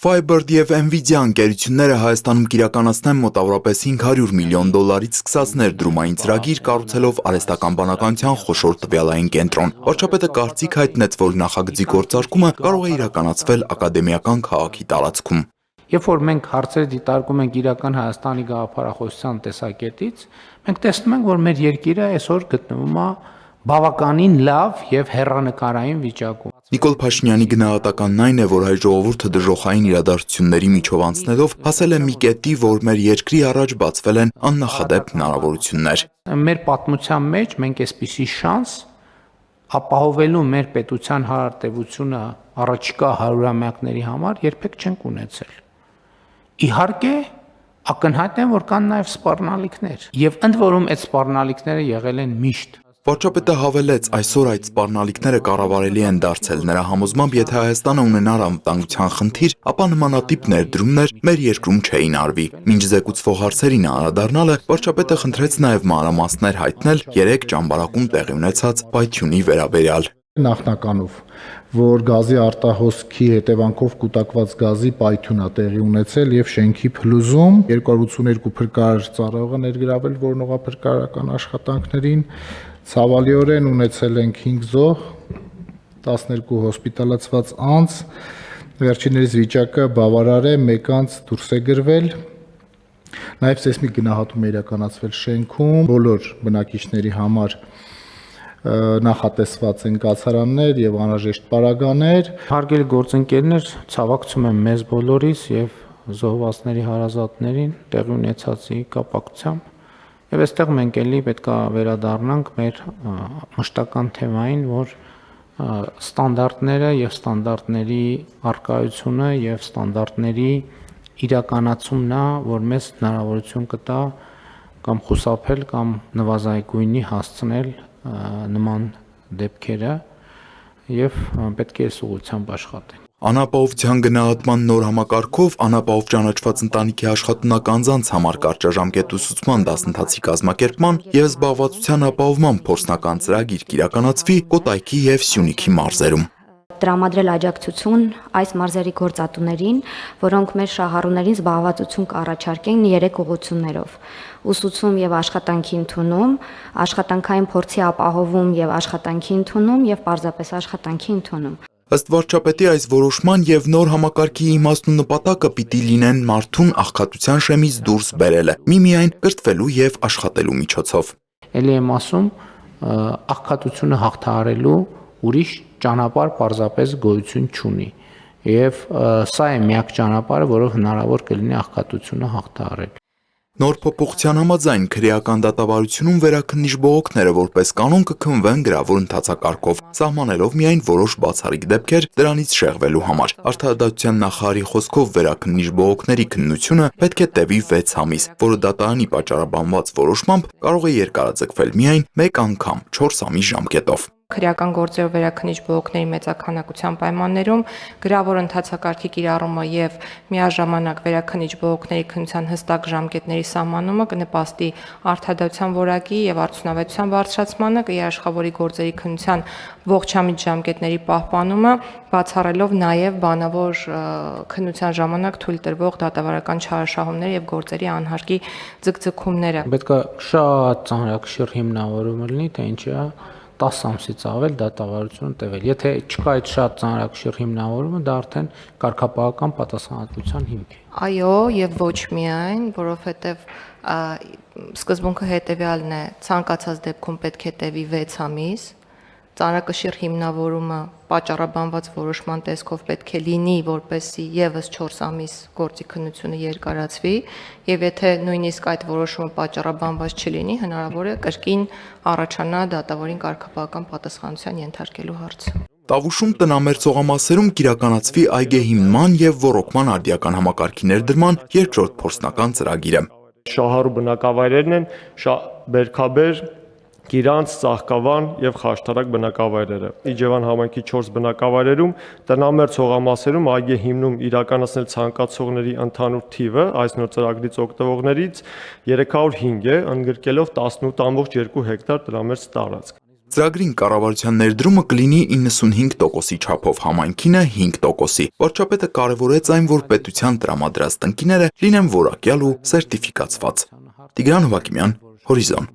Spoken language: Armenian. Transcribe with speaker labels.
Speaker 1: Firebird և Nvidia ընկերությունները Հայաստանում կիրականացնեն մոտավորապես $500 միլիոն սկսած ներդրումային ծրագիր կառուցելով արհեստական բանականության խոշոր տվյալային կենտրոն։ Վարչապետը կարծիք հայտնեց, որ նախագծի գործարկումը կարող է իրականացվել ակադեմիական քաղաքի տարածքում։
Speaker 2: Երբ որ մենք հարցեր դիտարկում ենք իրական Հայաստանի գաղափարախոսության տեսակետից, մենք տեսնում ենք, որ մեր երկիրը այսօր գտնվում է բավականին լավ եւ հեռանկարային վիճակում։
Speaker 1: Նիկոլ Փաշինյանի գնահատականն այն է, որ հայ ժողովուրդը դժոխային իրադարձությունների միջով անցնելով հասել է մի կետի, որ մեր երկրի առաջ բացվել են աննախադեպ հնարավորություններ։
Speaker 2: Մեր պատմության մեջ մենք այսպիսի շանս ապահովելու մեր պետության հարարտևությունը առաջիկա հարյուրամյակների համար երբեք չենք ունեցել։ Իհարկե, ակնհայտ է, որ կան նաև սպառնալիքներ, եւ ընդ որում այդ սպառնալիքները եղել են միշտ։
Speaker 1: Վարչապետը հավելեց, այսօր այդ սպառնալիքները կառավարելի են դարձել նրա համոզմամբ, եթե Հայաստանը ունենար անվտանգության խնդիր, ապա նմանատիպ ներդրումներ մեր երկրում չէին արվի։ Մինչ զեկուցվող հարցերին անդրադառնալը, վարչապետը խնդրեց նաև մանրամասներ հայտնել 3 ճամբարակում տեղի ունեցած պայթյունի վերաբերյալ։
Speaker 3: Նախնականով, որ գազի արտահոսքի հետևանքով կուտակված գազի պայթյուն է տեղի ունեցել եւ շենքի փլուզում 282 փրկարար ծառայող է ներգրավել որոնողափրկարարական աշխատանքներին, ցավալիորեն ունեցել ենք 5 զոհ, 12 հոսպիտալացված անձ, վերջիններիս վիճակը բավարար է, 1 անձ դուրս է գրվել, նաեւ սեյսմիկ գնահատում է իրականացվել շենքում, բոլոր բնակիչների համար նախատեսված են կացարաններ եւ անհրաժեշտ պարագաներ։
Speaker 2: Հարգելի գործընկերներ, ցավակցում եմ մեզ բոլորիս եւ զոհվածների հարազատներին տեղի ունեցածի կապակցությամբ։ Եվ այստեղ մենք էլի պետք է վերադառնանք մեր մշտական թեմային, որ ստանդարտները եւ ստանդարտների արկայությունը եւ ստանդարտների իրականացումն է, որ մեզ հնարավորություն կտա կամ խուսափել կամ նվազագույնի հասցնել նման դեպքերը եւ պետք է այս ուղղությամբ աշխատենք։
Speaker 1: Անապահովության գնահատման նոր համակարգով անապահով ճանաչված ընտանիքի աշխատունակ անձանց համար կարճաժամկետ ուսուցման դասընթացի կազմակերպման եւ զբաղվածության ապահովման փորձնական ծրագիր կիրականացվի Կոտայքի եւ Սյունիքի մարզերում։
Speaker 4: Տրամադրել աջակցություն այս մարզերի գործատուներին, որոնք մեր շահառուներին զբաղվածություն կառաջարկեն 3 ուղղություններով՝ ուսուցում եւ աշխատանքի ընդունում, աշխատանքային փորձի ապահովում եւ աշխատանքի ընդունում եւ պարզապես աշխատանքի ընդունում։
Speaker 1: Ըստ վարչապետի այս որոշման եւ նոր համակարգի իմաստն ու նպատակը պիտի լինեն մարդուն աղքատության շեմից դուրս բերելը, միմիայն կրթվելու եւ աշխատելու միջոցով։
Speaker 2: Էլի եմ ասում, աղքատությունը հաղթահարելու ուրիշ ճանապարհ պարզապես գոյություն չունի եւ սա է միակ ճանապարհը, որով հնարավոր կլինի աղքատությունը հաղթահարել։
Speaker 1: Նոր փոփոխության համաձայն քրեական դատավարությունում վերաքննիչ բողոքները որպես կանոն կքննվեն գրավոր ընթացակարգով, սահմանելով միայն որոշ բացառիկ դեպքեր դրանից շեղվելու համար։ Արդարադատության նախարարի խոսքով վերաքննիչ բողոքների քննությունը պետք է տևի 6 ամիս, որը դատարանի պատճառաբանված որոշմամբ կարող է երկարաձգվել միայն 1 անգամ 4 ամիս ժամկետով։
Speaker 5: Քրեական գործերով վերաքննիչ բողոքների մեծաքանակության պայմաններում գրավոր ընթացակարգի կիրառումը եւ միաժամանակ վերաքննիչ բողոքների քննության հստակ ժամկետների սահմանումը կնպաստի արդարադատության որակի եւ արդյունավետության բարձրացմանը, կերաշխավորի գործերի քննության ողջամիտ ժամկետների պահպանումը, բացառելով նաեւ բանավոր քննության ժամանակ թույլ տրվող դատավարական չարաշահումներ եւ գործերի անհարկի ձգձգումները։
Speaker 2: Պետք է շատ ծանրակշիռ հիմնավորում լինի, թե ինչի է 10 ամսից ավել դատավարությունը տևել։ Եթե չկա այդ շատ ծանրակշիռ հիմնավորումը, դա արդեն կարգապահական պատասխանատվության հիմք է։
Speaker 5: Այո, եւ ոչ միայն, որովհետեւ սկզբունքը հետեւյալն է, ցանկացած դեպքում պետք է տևի 6 ամիս, ծանրակշիռ հիմնավորումը պատճառաբանված որոշման տեսքով պետք է լինի, որպեսզի եւս 4 ամիս գործի քննությունը երկարացվի, եւ եթե նույնիսկ այդ որոշումը պատճառաբանված չլինի, հնարավոր է կրկին առաջանա դատավորին կարգապահական պատասխանատվության ենթարկելու հարց։
Speaker 1: Տավուշում տնամերձ հողամասերում կիրականացվի այգեհիմնման եւ ոռոգման արդիական համակարգի ներդրման երկրորդ փորձնական ծրագիրը։
Speaker 6: Շահառու բնակավայրերն են Բերքաբեր, Գիրանց, Ծաղկավան եւ Խաշտարակ բնակավայրերը։ Իջևան համայնքի 4 բնակավայրերում տնամերձ հողամասերում այգեհիմնում իրականացնել ցանկացողների ընդհանուր թիվը այս նոր ծրագրից օգտվողներից 305 է, ընդգրկելով 18.2 հեկտար տնամերձ տարածք։
Speaker 1: Ծրագրին կառավարության ներդրումը կլինի 95%-ի չափով, համայնքինը 5%-ի։ Վարչապետը կարևորեց այն, որ պետության տրամադրած տնկիները լինեն որակյալ ու սերտիֆիկացված։ Տիգրան Հովակիմյան, Հորիզոն։